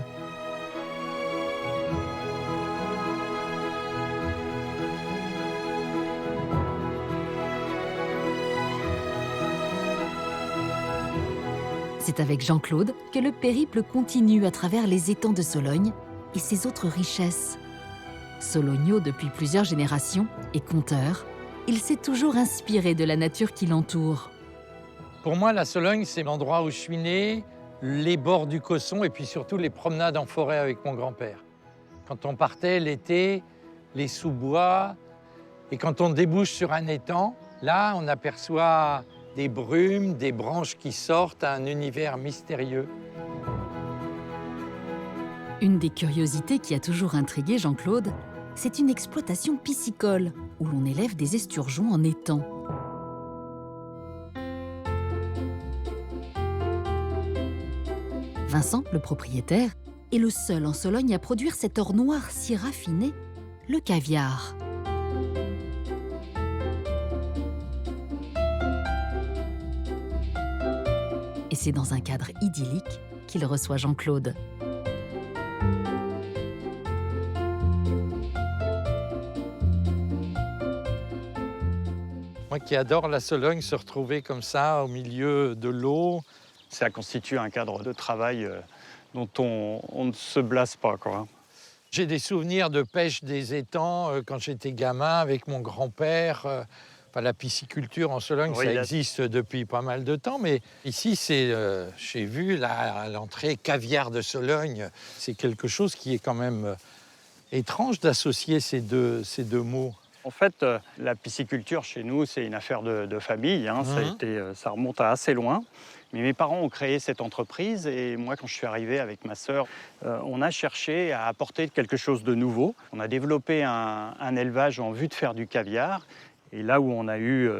C'est avec Jean-Claude que le périple continue à travers les étangs de Sologne et ses autres richesses. Sologno depuis plusieurs générations et conteur, il s'est toujours inspiré de la nature qui l'entoure. Pour moi, la Sologne, c'est l'endroit où je suis né, les bords du Cosson et puis surtout les promenades en forêt avec mon grand-père. Quand on partait l'été, les sous-bois, et quand on débouche sur un étang, là, on aperçoit des brumes, des branches qui sortent à un univers mystérieux. Une des curiosités qui a toujours intrigué Jean-Claude, c'est une exploitation piscicole où l'on élève des esturgeons en étang. Vincent, le propriétaire, est le seul en Sologne à produire cet or noir si raffiné, le caviar. Et c'est dans un cadre idyllique qu'il reçoit Jean-Claude. Moi qui adore la Sologne, se retrouver comme ça au milieu de l'eau. Ça constitue un cadre de travail dont on ne se blasse pas, quoi. J'ai des souvenirs de pêche des étangs quand j'étais gamin avec mon grand-père. Enfin, la pisciculture en Sologne, oui, ça existe depuis pas mal de temps, mais ici, j'ai vu à l'entrée caviar de Sologne. C'est quelque chose qui est quand même étrange d'associer ces deux mots. En fait, la pisciculture chez nous, c'est une affaire de famille. Hein. Ça remonte à assez loin. Mais mes parents ont créé cette entreprise et moi, quand je suis arrivé avec ma sœur, on a cherché à apporter quelque chose de nouveau. On a développé un élevage en vue de faire du caviar. Et là où on a eu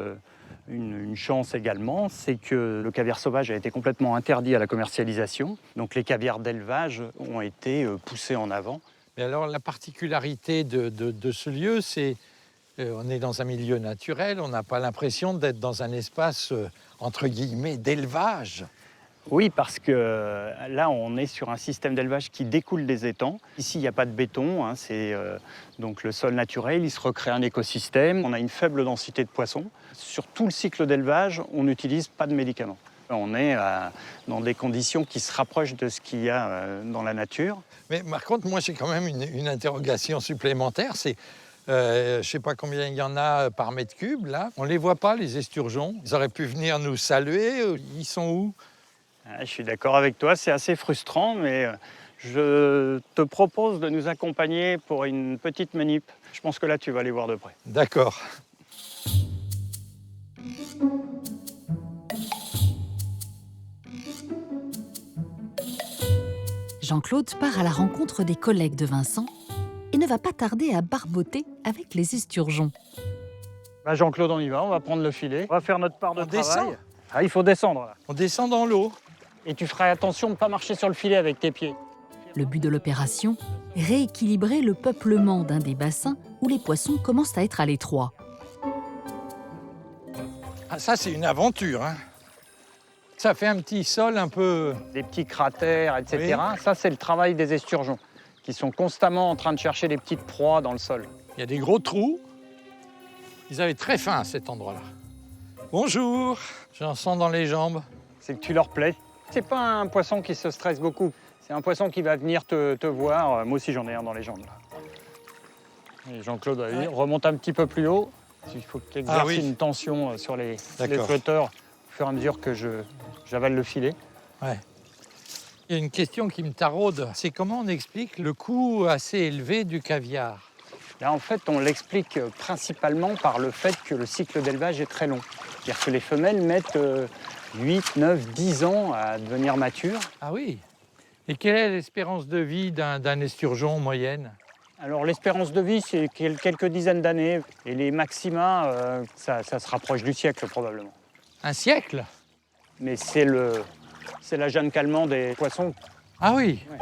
une chance également, c'est que le caviar sauvage a été complètement interdit à la commercialisation. Donc les caviars d'élevage ont été poussés en avant. Mais alors la particularité de ce lieu, c'est on est dans un milieu naturel, on n'a pas l'impression d'être dans un espace, entre guillemets, d'élevage. Oui, parce que là, on est sur un système d'élevage qui découle des étangs. Ici, il n'y a pas de béton, hein, c'est donc le sol naturel, il se recrée un écosystème. On a une faible densité de poissons. Sur tout le cycle d'élevage, on n'utilise pas de médicaments. On est dans des conditions qui se rapprochent de ce qu'il y a dans la nature. Mais par contre, moi, j'ai quand même une interrogation supplémentaire, c'est je ne sais pas combien il y en a par mètre cube, là. On ne les voit pas, les esturgeons. Ils auraient pu venir nous saluer. Ils sont où? Je suis d'accord avec toi, c'est assez frustrant, mais Je te propose de nous accompagner pour une petite manip. Je pense que là, tu vas aller voir de près. D'accord. Jean-Claude part à la rencontre des collègues de Vincent et ne va pas tarder à barboter avec les esturgeons. Bah Jean-Claude, on y va, on va prendre le filet. On va faire notre part de travail. Descend. Ah, il faut descendre là. On descend dans l'eau. Et tu feras attention de ne pas marcher sur le filet avec tes pieds. Le but de l'opération, rééquilibrer le peuplement d'un des bassins où les poissons commencent à être à l'étroit. Ah, ça, c'est une aventure, hein. Ça fait un petit sol un peu... Des petits cratères, etc. Oui. Ça, c'est le travail des esturgeons, qui sont constamment en train de chercher des petites proies dans le sol. Il y a des gros trous. Ils avaient très faim à cet endroit-là. Bonjour, j'en sens dans les jambes. C'est que tu leur plais. C'est pas un poisson qui se stresse beaucoup. C'est un poisson qui va venir te voir. Moi aussi, j'en ai un dans les jambes. Là. Et Jean-Claude, remonte un petit peu plus haut. Il faut que tu exerces une tension sur les flotteurs au fur et à mesure que j'avale le filet. Ouais. Il y a une question qui me taraude. C'est comment on explique le coût assez élevé du caviar? Là, en fait, on l'explique principalement par le fait que le cycle d'élevage est très long. C'est-à-dire que les femelles mettent 8, 9, 10 ans à devenir matures. Ah oui. Et quelle est l'espérance de vie d'un esturgeon en moyenne? Alors, l'espérance de vie, c'est quelques dizaines d'années. Et les maxima, ça se rapproche du siècle, probablement. Un siècle? Mais c'est la Jeanne Calment des poissons. Ah oui. Ouais.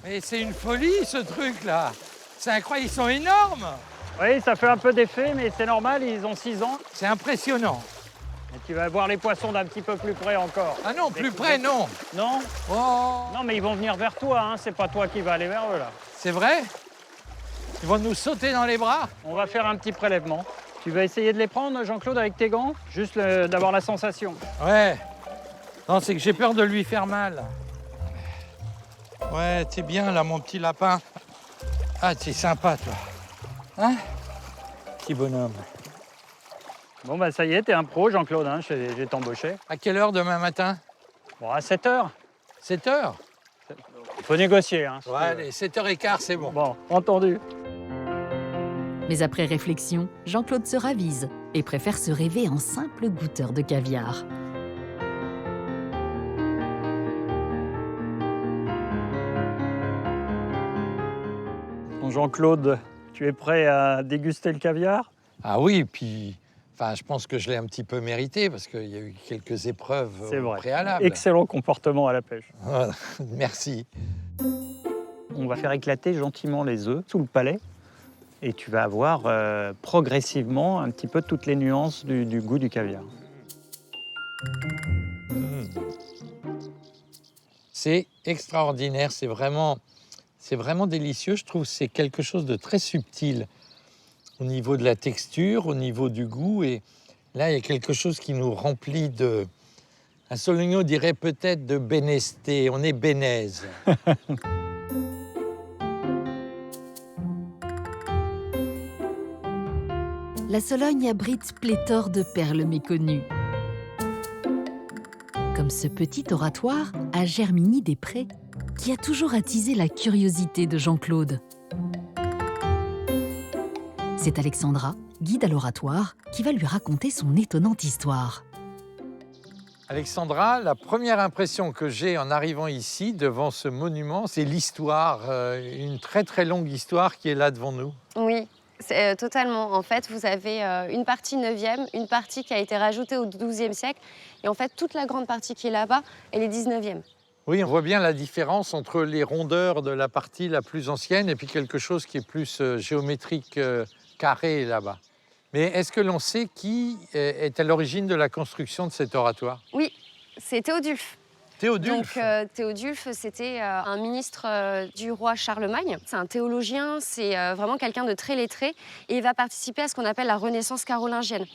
Mais c'est une folie, ce truc-là. C'est incroyable, ils sont énormes. Oui, ça fait un peu d'effet, mais c'est normal, ils ont 6 ans. C'est impressionnant. Et tu vas voir les poissons d'un petit peu plus près encore. Ah non, plus près, non. Non? Oh. Non, mais ils vont venir vers toi, hein. C'est pas toi qui vas aller vers eux, là. C'est vrai? Ils vont nous sauter dans les bras? On va faire un petit prélèvement. Tu vas essayer de les prendre, Jean-Claude, avec tes gants? Juste d'avoir la sensation. Ouais. Non, c'est que j'ai peur de lui faire mal. Ouais, t'es bien, là, mon petit lapin. Ah, t'es sympa, toi. Hein? Petit bonhomme. Bon, bah ça y est, t'es un pro, Jean-Claude, hein. J'ai t'embauché. À quelle heure demain matin? Bon, à 7 h. 7 h? Il faut négocier, hein. Ouais, allez, 7h15, c'est bon. Bon, entendu. Mais après réflexion, Jean-Claude se ravise et préfère se rêver en simple goûteur de caviar. Bon, Jean-Claude, tu es prêt à déguster le caviar? Ah oui, puis... Enfin, je pense que je l'ai un petit peu mérité parce qu'il y a eu quelques épreuves préalables. Excellent comportement à la pêche. Voilà. Merci. On va faire éclater gentiment les œufs sous le palais et tu vas avoir progressivement un petit peu toutes les nuances du goût du caviar. C'est extraordinaire, c'est vraiment délicieux. Je trouve que c'est quelque chose de très subtil au niveau de la texture, au niveau du goût. Et là, il y a quelque chose qui nous remplit de... Un Sologno dirait peut-être de bénesté. On est bénaise. La Sologne abrite pléthore de perles méconnues. Comme ce petit oratoire à Germigny-des-Prés, qui a toujours attisé la curiosité de Jean-Claude. C'est Alexandra, guide à l'oratoire, qui va lui raconter son étonnante histoire. Alexandra, la première impression que j'ai en arrivant ici, devant ce monument, c'est l'histoire, une très très longue histoire qui est là devant nous. Oui, totalement. En fait, vous avez une partie 9e, une partie qui a été rajoutée au 12e siècle. Et en fait, toute la grande partie qui est là-bas, elle est 19e. Oui, on voit bien la différence entre les rondeurs de la partie la plus ancienne et puis quelque chose qui est plus géométrique, carré là-bas. Mais est-ce que l'on sait qui est à l'origine de la construction de cet oratoire? Oui, c'est Théodulphe. Théodulphe. Donc Théodulphe, c'était un ministre du roi Charlemagne. C'est un théologien, c'est vraiment quelqu'un de très lettré. Et il va participer à ce qu'on appelle la Renaissance carolingienne.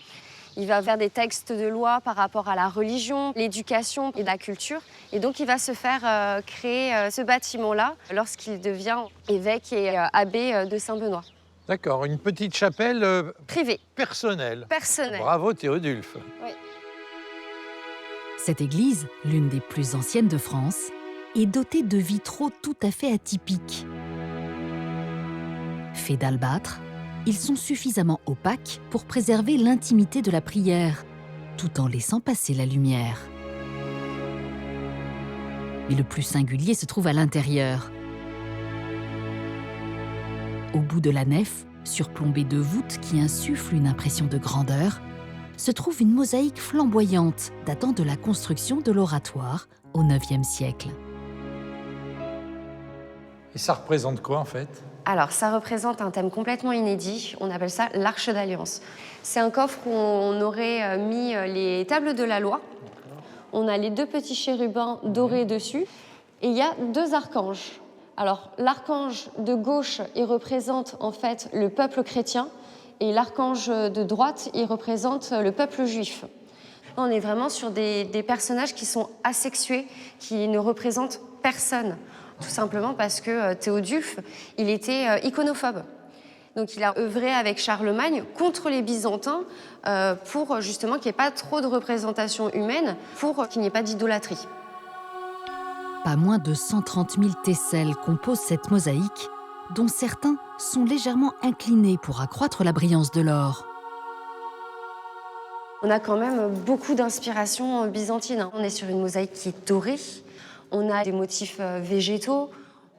Il va faire des textes de loi par rapport à la religion, l'éducation et la culture. Et donc, il va se faire créer ce bâtiment-là lorsqu'il devient évêque et abbé de Saint-Benoît. D'accord, une petite chapelle privée. Personnelle. Personnelle. Bravo Théodulphe. Oui. Cette église, l'une des plus anciennes de France, est dotée de vitraux tout à fait atypiques. Faits d'albâtre, ils sont suffisamment opaques pour préserver l'intimité de la prière, tout en laissant passer la lumière. Mais le plus singulier se trouve à l'intérieur. Au bout de la nef, surplombée de voûtes qui insufflent une impression de grandeur, se trouve une mosaïque flamboyante datant de la construction de l'oratoire au IXe siècle. Et ça représente quoi en fait? Alors, ça représente un thème complètement inédit. On appelle ça l'Arche d'Alliance. C'est un coffre où on aurait mis les tables de la loi. On a les 2 petits chérubins dorés dessus. Et il y a 2 archanges. Alors, l'archange de gauche, il représente en fait le peuple chrétien. Et l'archange de droite, il représente le peuple juif. On est vraiment sur des personnages qui sont asexués, qui ne représentent personne. Tout simplement parce que Théodulphe, il était iconophobe. Donc il a œuvré avec Charlemagne contre les Byzantins pour justement qu'il n'y ait pas trop de représentation humaine, pour qu'il n'y ait pas d'idolâtrie. Pas moins de 130 000 tesselles composent cette mosaïque, dont certains sont légèrement inclinés pour accroître la brillance de l'or. On a quand même beaucoup d'inspiration byzantine. On est sur une mosaïque qui est dorée. On a des motifs végétaux.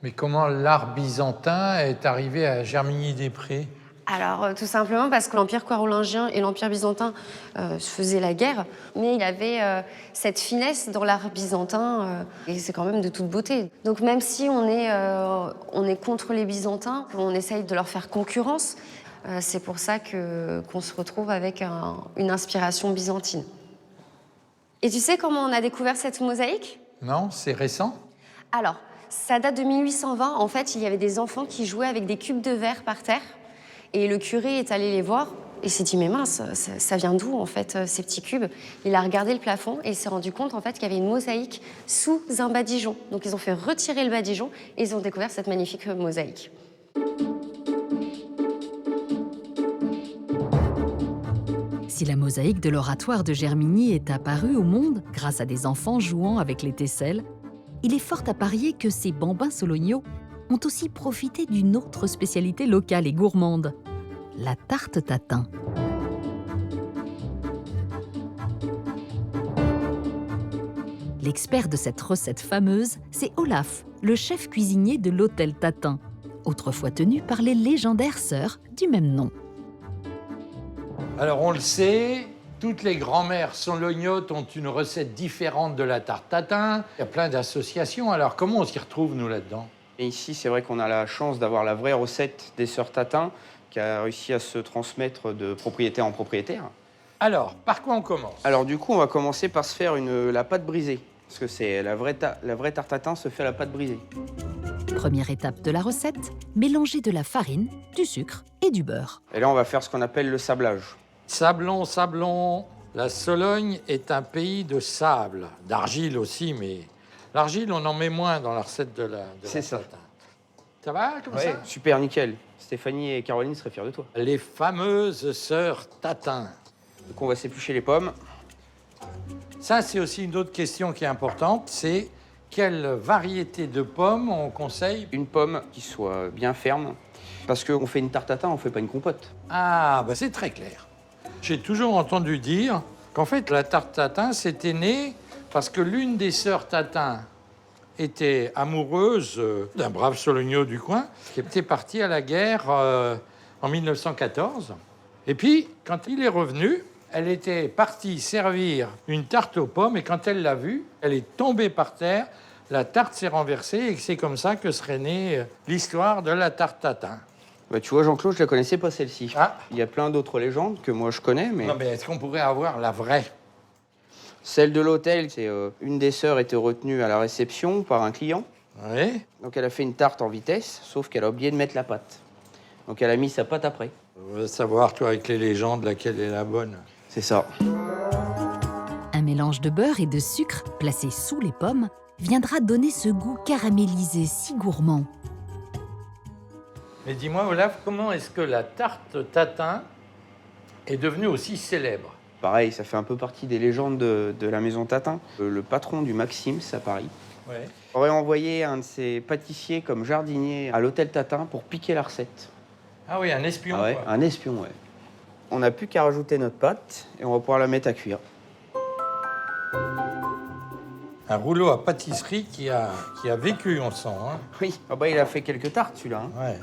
Mais comment l'art byzantin est arrivé à Germigny-des-Prés? Alors, tout simplement parce que l'Empire carolingien et l'Empire byzantin se faisaient la guerre, mais il y avait cette finesse dans l'art byzantin, et c'est quand même de toute beauté. Donc même si on est contre les Byzantins, on essaye de leur faire concurrence, c'est pour ça qu'on se retrouve avec une inspiration byzantine. Et tu sais comment on a découvert cette mosaïque? Non, c'est récent? Alors, ça date de 1820. En fait, il y avait des enfants qui jouaient avec des cubes de verre par terre. Et le curé est allé les voir et s'est dit « Mais mince, ça vient d'où, en fait, ces petits cubes ?» Il a regardé le plafond et il s'est rendu compte, en fait, qu'il y avait une mosaïque sous un badigeon. Donc, ils ont fait retirer le badigeon et ils ont découvert cette magnifique mosaïque. Si la mosaïque de l'oratoire de Germigny est apparue au monde grâce à des enfants jouant avec les tesselles, il est fort à parier que ces bambins solognots ont aussi profité d'une autre spécialité locale et gourmande, la tarte tatin. L'expert de cette recette fameuse, c'est Olaf, le chef cuisinier de l'hôtel Tatin, autrefois tenu par les légendaires sœurs du même nom. Alors on le sait, toutes les grand-mères solognotes ont une recette différente de la tarte tatin. Il y a plein d'associations. Alors comment on s'y retrouve, nous, là-dedans? Et ici, c'est vrai qu'on a la chance d'avoir la vraie recette des sœurs Tatin qui a réussi à se transmettre de propriétaire en propriétaire. Alors, par quoi on commence? Alors du coup, on va commencer par se faire la pâte brisée. Parce que c'est la vraie tarte tatin se fait à la pâte brisée. Première étape de la recette, mélanger de la farine, du sucre et du beurre. Et là, on va faire ce qu'on appelle le sablage. Sablon, sablon. La Sologne est un pays de sable, d'argile aussi, mais l'argile, on en met moins dans la recette de la C'est ça. tatin. Ça va, comme Ouais, ça? super, nickel. Stéphanie et Caroline seraient fiers de toi. Les fameuses sœurs Tatin. Donc on va s'éplucher les pommes. Ça, c'est aussi une autre question qui est importante, c'est quelle variété de pommes on conseille? Une pomme qui soit bien ferme, parce qu'on fait une tarte tatin, on fait pas une compote. Ah, bah c'est très clair. J'ai toujours entendu dire qu'en fait, la tarte tatin, c'était né parce que l'une des sœurs Tatin était amoureuse d'un brave Solognot du coin qui était parti à la guerre en 1914. Et puis, quand il est revenu, elle était partie servir une tarte aux pommes et quand elle l'a vue, elle est tombée par terre, la tarte s'est renversée et c'est comme ça que serait née l'histoire de la tarte tatin. Bah, tu vois, Jean-Claude, je la connaissais pas celle-ci. Ah. Il y a plein d'autres légendes que moi je connais, mais... Non, mais est-ce qu'on pourrait avoir la vraie? Celle de l'hôtel, c'est une des sœurs était retenue à la réception par un client. Oui. Donc elle a fait une tarte en vitesse, sauf qu'elle a oublié de mettre la pâte. Donc elle a mis sa pâte après. On va savoir, toi, avec les légendes, laquelle est la bonne. C'est ça. Un mélange de beurre et de sucre placé sous les pommes viendra donner ce goût caramélisé si gourmand. Mais dis-moi, Olaf, comment est-ce que la tarte tatin est devenue aussi célèbre? Pareil, ça fait un peu partie des légendes de la maison Tatin. Le patron du Maxims à Paris aurait envoyé un de ses pâtissiers comme jardinier à l'hôtel Tatin pour piquer la recette. Ah oui, un espion. Ah ouais, quoi. un espion, ouais. On n'a plus qu'à rajouter notre pâte et on va pouvoir la mettre à cuire. Un rouleau à pâtisserie qui a vécu, on sent. Hein. Oui, ah bah, il a fait quelques tartes, celui-là. Hein. Ouais.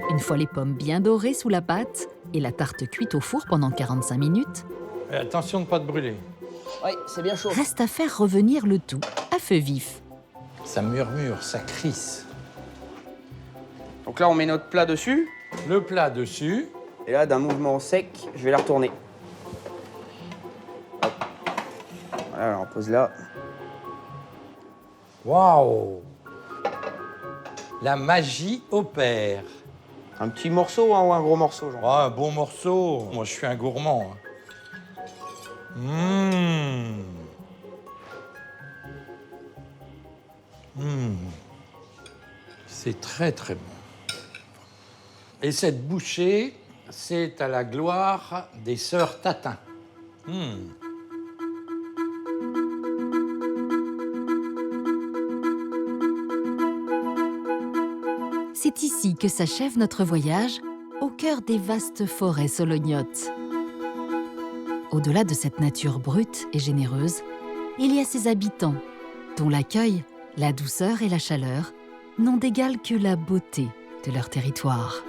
Une fois les pommes bien dorées sous la pâte et la tarte cuite au four pendant 45 minutes, Et attention de ne pas te brûler. Oui, c'est bien chaud. reste à faire revenir le tout à feu vif. Ça murmure, ça crisse. Donc là, on met notre plat dessus. Le plat dessus. Et là, d'un mouvement sec, je vais la retourner. Hop. Voilà, on pose là. Waouh! La magie opère. Un petit morceau hein, ou un gros morceau, genre? Oh, un bon morceau. Moi, je suis un gourmand. C'est très, très bon. Et cette bouchée, c'est à la gloire des sœurs Tatin. C'est ici que s'achève notre voyage, au cœur des vastes forêts solognotes. Au-delà de cette nature brute et généreuse, il y a ses habitants, dont l'accueil, la douceur et la chaleur n'ont d'égal que la beauté de leur territoire.